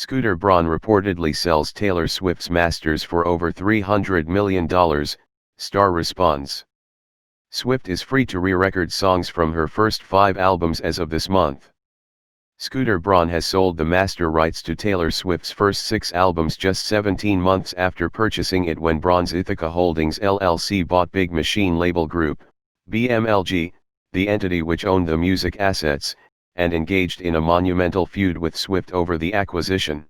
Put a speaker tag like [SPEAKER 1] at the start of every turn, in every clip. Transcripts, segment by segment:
[SPEAKER 1] Scooter Braun reportedly sells Taylor Swift's masters for over $300 million, Star responds. Swift is free to re-record songs from her first 5 albums as of this month. Scooter Braun has sold the master rights to Taylor Swift's first 6 albums just 17 months after purchasing it when Braun's Ithaca Holdings LLC bought Big Machine label group, BMLG, the entity which owned the music assets, and engaged in a monumental feud with Swift over the acquisition.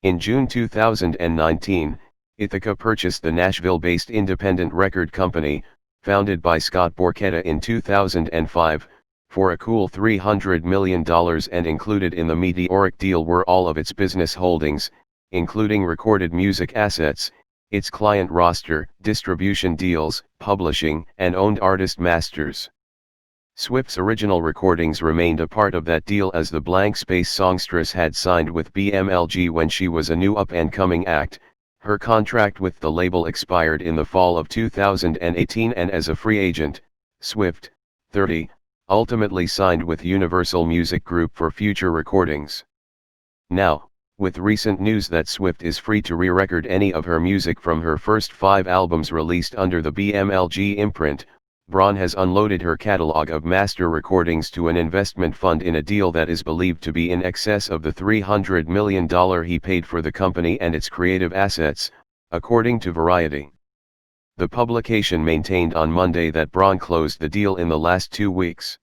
[SPEAKER 1] In June 2019, Ithaca purchased the Nashville-based independent record company, founded by Scott Borchetta in 2005, for a cool $300 million, and included in the meteoric deal were all of its business holdings, including recorded music assets, its client roster, distribution deals, publishing, and owned artist masters. Swift's original recordings remained a part of that deal, as the Blank Space songstress had signed with BMLG when she was a new up-and-coming act. Her contract with the label expired in the fall of 2018, and as a free agent, Swift, 30, ultimately signed with Universal Music Group for future recordings. Now, with recent news that Swift is free to re-record any of her music from her first 5 albums released under the BMLG imprint, Braun has unloaded her catalog of master recordings to an investment fund in a deal that is believed to be in excess of the $300 million he paid for the company and its creative assets, according to Variety. The publication maintained on Monday that Braun closed the deal in the last 2 weeks.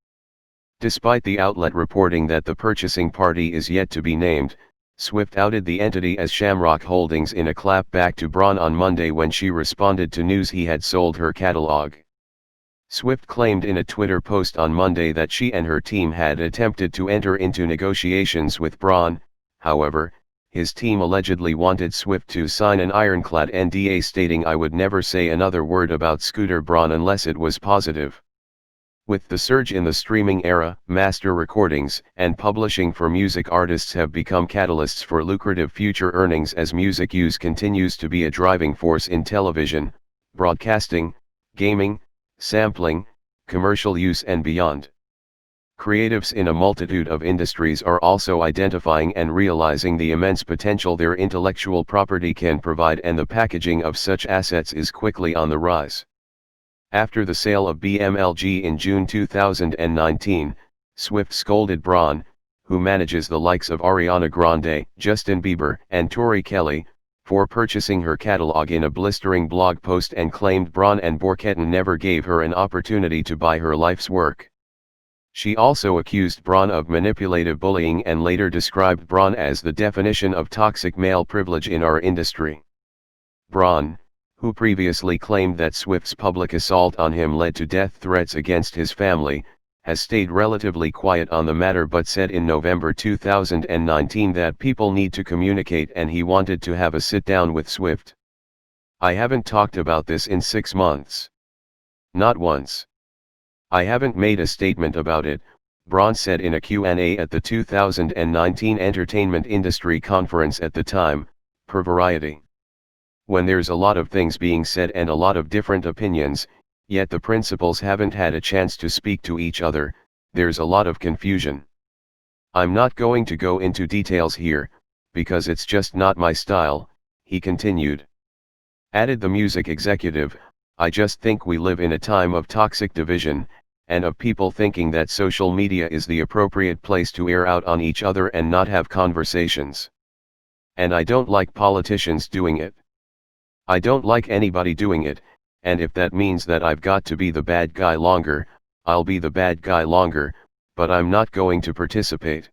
[SPEAKER 1] Despite the outlet reporting that the purchasing party is yet to be named, Swift outed the entity as Shamrock Holdings in a clapback to Braun on Monday when she responded to news he had sold her catalog. Swift claimed in a Twitter post on Monday that she and her team had attempted to enter into negotiations with Braun. However, his team allegedly wanted Swift to sign an ironclad NDA stating, "I would never say another word about Scooter Braun unless it was positive." With the surge in the streaming era, master recordings and publishing for music artists have become catalysts for lucrative future earnings, as music use continues to be a driving force in television, broadcasting, gaming, sampling, commercial use and beyond. Creatives in a multitude of industries are also identifying and realizing the immense potential their intellectual property can provide, and the packaging of such assets is quickly on the rise. After the sale of BMLG in June 2019, Swift scolded Braun, who manages the likes of Ariana Grande, Justin Bieber, and Tori Kelly, for purchasing her catalog in a blistering blog post, and claimed Braun and Borchetta never gave her an opportunity to buy her life's work. She also accused Braun of manipulative bullying and later described Braun as the definition of toxic male privilege in our industry. Braun, who previously claimed that Swift's public assault on him led to death threats against his family, has stayed relatively quiet on the matter, but said in November 2019 that people need to communicate and he wanted to have a sit-down with Swift. "I haven't talked about this in 6 months. Not once. I haven't made a statement about it," Braun said in a Q&A at the 2019 Entertainment Industry Conference at the time, per Variety. "When there's a lot of things being said and a lot of different opinions, yet the principals haven't had a chance to speak to each other, there's a lot of confusion. I'm not going to go into details here, because it's just not my style," he continued. Added the music executive, "I just think we live in a time of toxic division, and of people thinking that social media is the appropriate place to air out on each other and not have conversations. And I don't like politicians doing it. I don't like anybody doing it, and if that means that I've got to be the bad guy longer, I'll be the bad guy longer, but I'm not going to participate."